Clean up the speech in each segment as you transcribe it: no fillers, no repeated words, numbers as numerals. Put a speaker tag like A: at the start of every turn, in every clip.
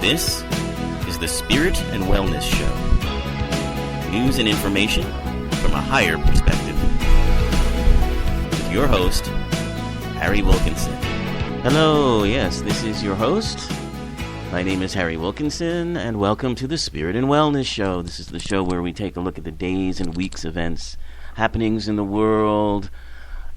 A: This is the Spirit and Wellness Show. News and information from a higher perspective. With your host, Harry Wilkinson. Hello, yes, this is your host. My name is Harry Wilkinson, and welcome to the Spirit and Wellness Show. This is the show where we take a look at the days and weeks events, happenings in the world,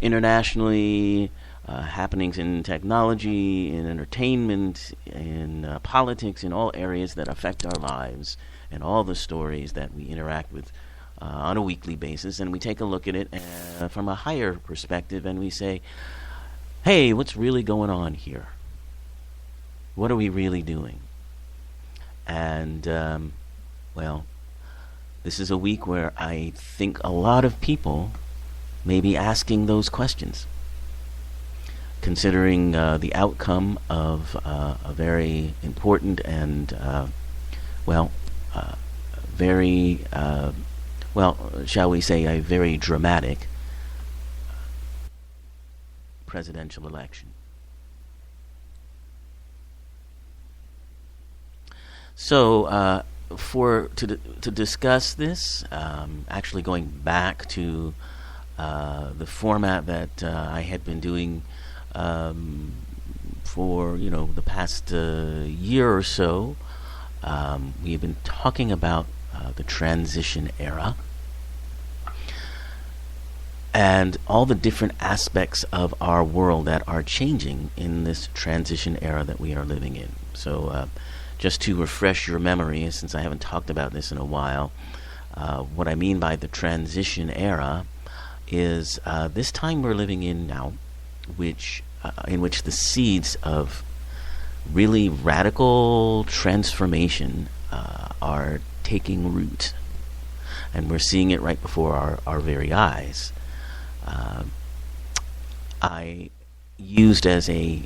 A: internationally, happenings in technology, in entertainment, in politics, in all areas that affect our lives, and all the stories that we interact with on a weekly basis. And we take a look at it from a higher perspective, and we say, hey, what's really going on here? What are we really doing? And, well, this is a week where I think a lot of people may be asking those questions, considering the outcome of a very important and, very, shall we say, a very dramatic presidential election. So, to discuss this, actually going back to the format that I had been doing for the past year or so, we have been talking about the transition era and all the different aspects of our world that are changing in this transition era that we are living in. So just to refresh your memory, since I haven't talked about this in a while, what I mean by the transition era is this time we're living in now, in which the seeds of really radical transformation are taking root, and we're seeing it right before our very eyes. I used as a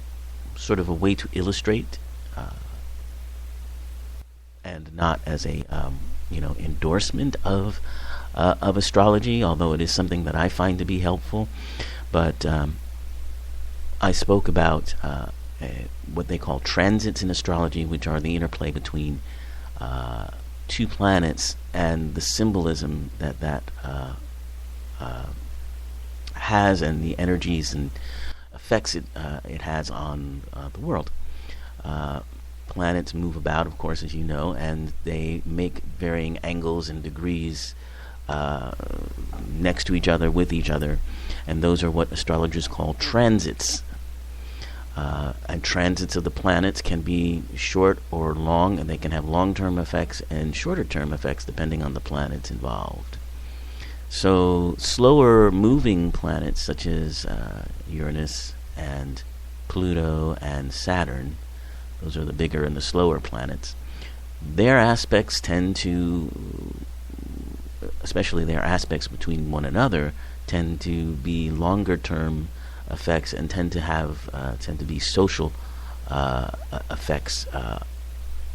A: sort of a way to illustrate, and not as a endorsement of astrology, although it is something that I find to be helpful. But I spoke about what they call transits in astrology, which are the interplay between two planets and the symbolism that has, and the energies and effects it has on the world. Planets move about, of course, as you know, and they make varying angles and degrees next to each other, with each other, and those are what astrologers call transits. And transits of the planets can be short or long, and they can have long-term effects and shorter-term effects depending on the planets involved. So slower moving planets such as Uranus and Pluto and Saturn, those are the bigger and the slower planets, their aspects tend to, especially their aspects between one another, tend to be longer-term effects and tend to be social effects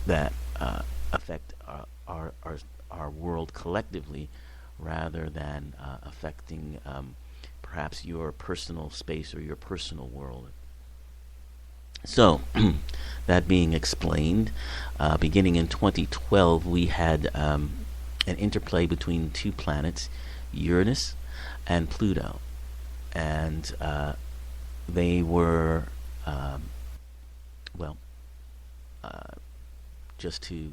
A: that affect our world collectively, rather than affecting perhaps your personal space or your personal world. So, that being explained, beginning in 2012, we had an interplay between two planets, Uranus and Pluto, and they were, just to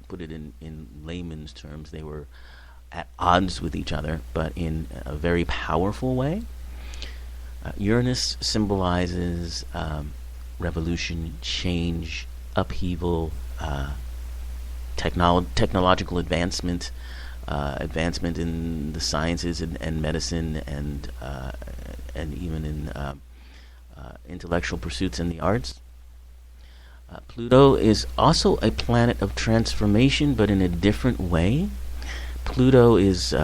A: put it in layman's terms, they were at odds with each other, but in a very powerful way. Uranus symbolizes revolution, change, upheaval, technological advancement, advancement in the sciences and medicine, and even in intellectual pursuits and the arts. Pluto is also a planet of transformation, but in a different way. Pluto is,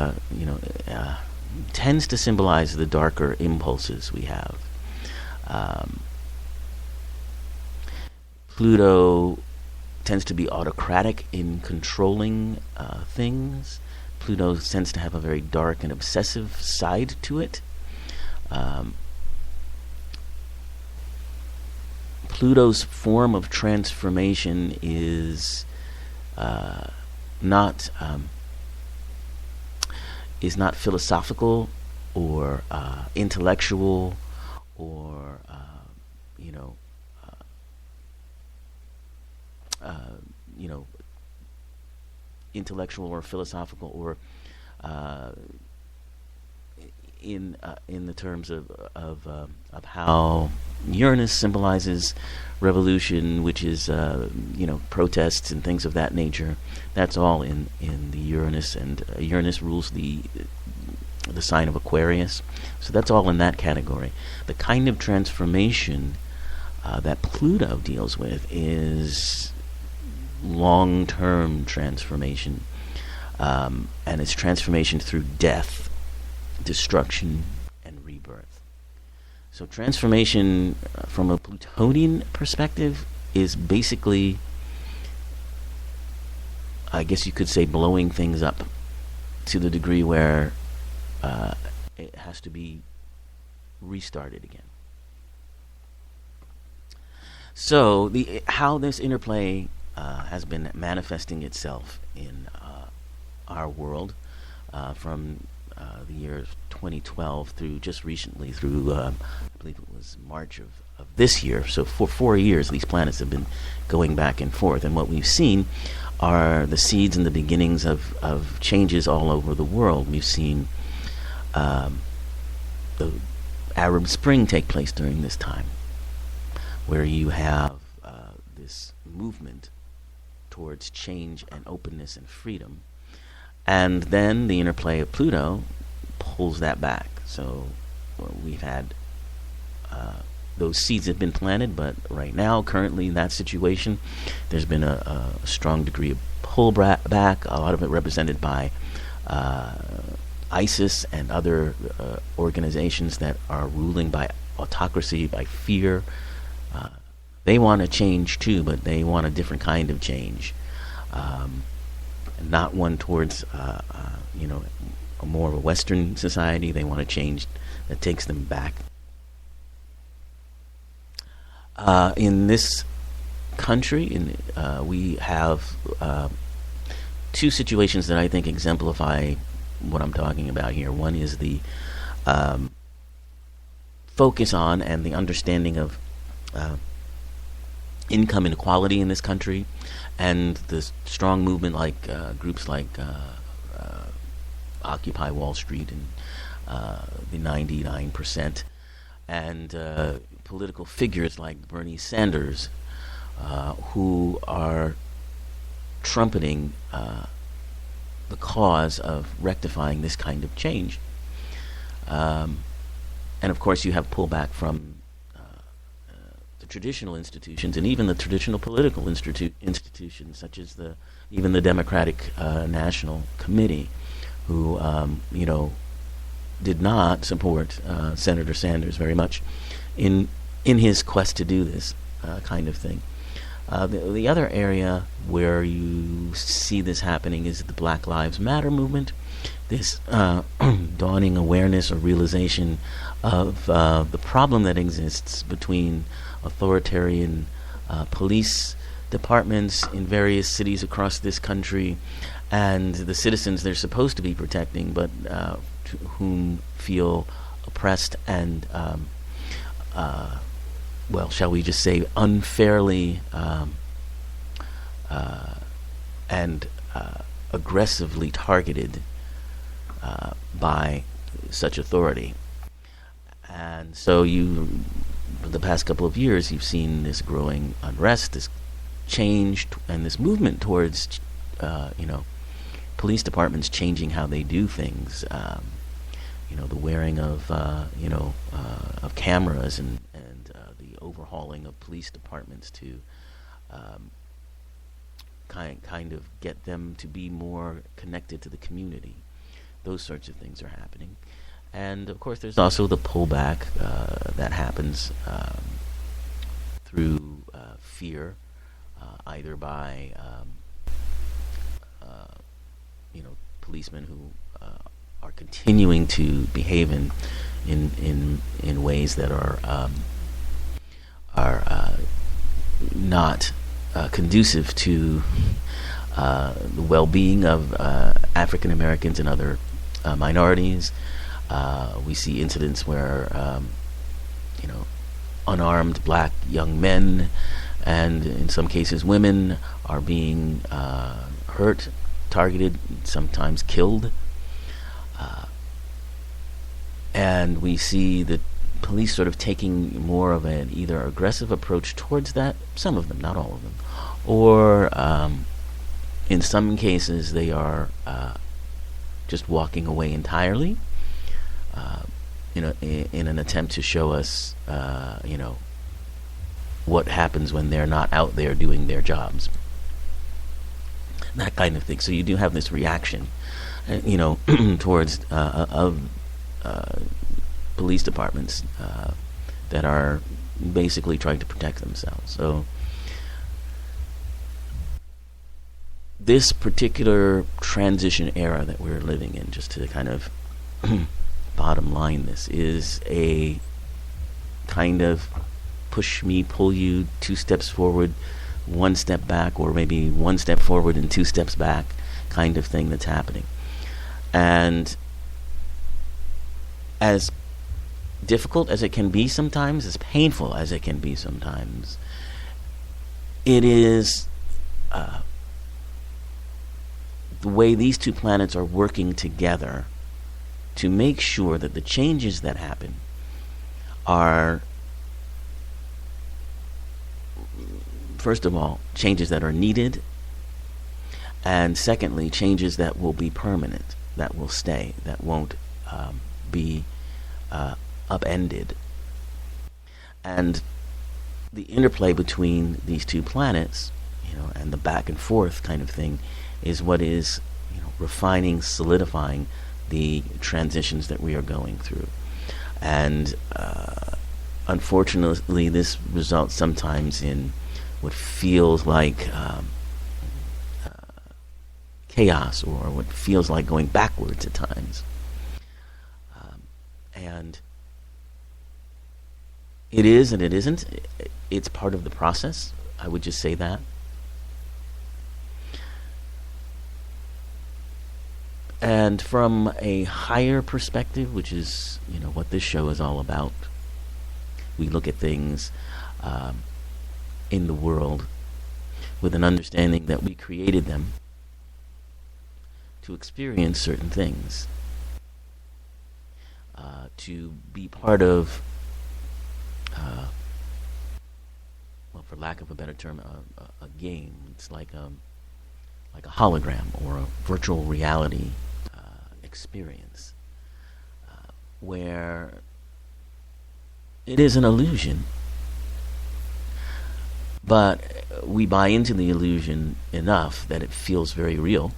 A: tends to symbolize the darker impulses we have. Pluto tends to be autocratic in controlling things. Pluto tends to have a very dark and obsessive side to it. Pluto's form of transformation is not philosophical or intellectual or you know you know intellectual or philosophical or uh, in the terms of how Uranus symbolizes revolution, which is protests and things of that nature. That's all in the Uranus, and Uranus rules the sign of Aquarius. So that's all in that category. The kind of transformation that Pluto deals with is long-term transformation, and it's transformation through death, destruction, and rebirth. So transformation from a Plutonian perspective is basically, I guess you could say, blowing things up to the degree where it has to be restarted again. So how this interplay has been manifesting itself in our world from the year 2012 through just recently through I believe it was March of this year. So for 4 years these planets have been going back and forth, and what we've seen are the seeds and the beginnings of changes all over the world. We've seen the Arab Spring take place during this time, where you have this movement towards change and openness and freedom. And then the interplay of Pluto pulls that back. So we've had those seeds have been planted, but right now, currently in that situation, there's been a strong degree of pullback, a lot of it represented by ISIS and other organizations that are ruling by autocracy, by fear. They want to change too, but they want a different kind of change, not one towards a more of a Western society. They want a change that takes them back. In this country, we have two situations that I think exemplify what I'm talking about here. One is the focus on and the understanding of income inequality in this country, and the strong movement like groups like Occupy Wall Street and the 99%, and political figures like Bernie Sanders, who are trumpeting the cause of rectifying this kind of change. And of course you have pullback from the traditional institutions and even the traditional political institutions, such as even the Democratic National Committee, who did not support Senator Sanders very much in his quest to do this kind of thing. The other area where you see this happening is the Black Lives Matter movement. This dawning awareness or realization of the problem that exists between authoritarian police departments in various cities across this country and the citizens they're supposed to be protecting, but whom feel oppressed and shall we just say unfairly and aggressively targeted by such authority. And so the past couple of years, you've seen this growing unrest, this change, and this movement towards, police departments changing how they do things. The wearing of, of cameras and the overhauling of police departments to kind of get them to be more connected to the community. Those sorts of things are happening. And of course there's also the pullback that happens through fear, either by policemen who are continuing to behave in ways that are not conducive to the well-being of African Americans and other minorities. We see incidents where, unarmed black young men, and in some cases women, are being hurt, targeted, sometimes killed. And we see the police sort of taking more of an either aggressive approach towards that, some of them, not all of them, or in some cases they are just walking away entirely, in an attempt to show us, what happens when they're not out there doing their jobs. That kind of thing. So you do have this reaction, towards police departments that are basically trying to protect themselves. So this particular transition era that we're living in, just to kind of bottom line this, is a kind of push me, pull you, 2 steps forward, 1 step back, or maybe 1 step forward and 2 steps back kind of thing that's happening. And as difficult as it can be sometimes, as painful as it can be sometimes, it is the way these 2 planets are working together to make sure that the changes that happen are, first of all, changes that are needed, and secondly, changes that will be permanent, that will stay, that won't be upended. And the interplay between these 2 planets, and the back and forth kind of thing, is what is, refining, solidifying the transitions that we are going through. And unfortunately, this results sometimes in what feels like chaos, or what feels like going backwards at times. And it is and it isn't. It's part of the process. I would just say that. And from a higher perspective, which is, what this show is all about, we look at things in the world with an understanding that we created them to experience certain things, to be part of, for lack of a better term, a game. It's like a hologram or a virtual reality experience, where it is an illusion, but we buy into the illusion enough that it feels very real,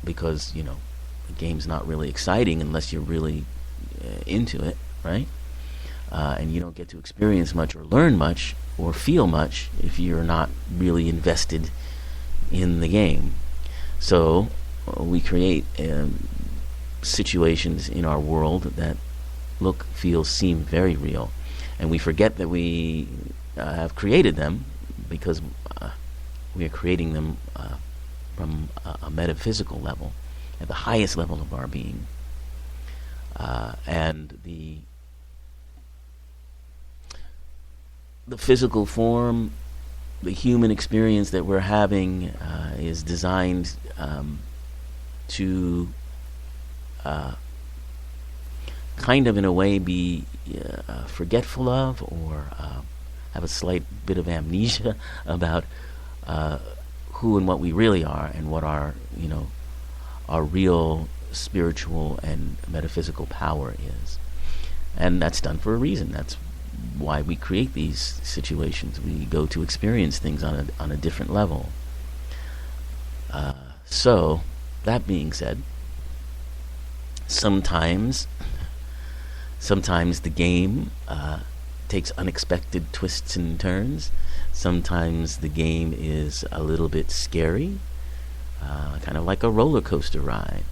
A: because the game's not really exciting unless you're really into it, right? And you don't get to experience much or learn much or feel much if you're not really invested in the game. So we create situations in our world that look, feel, seem very real, and we forget that we have created them, because we are creating them from a metaphysical level, at the highest level of our being. And the physical form, the human experience that we're having, is designed to kind of, in a way, be forgetful of, or have a slight bit of amnesia about who and what we really are, and what our real spiritual and metaphysical power is. And that's done for a reason. That's why we create these situations. We go to experience things on a different level. So, that being said, sometimes the game takes unexpected twists and turns. Sometimes the game is a little bit scary, kind of like a roller coaster ride.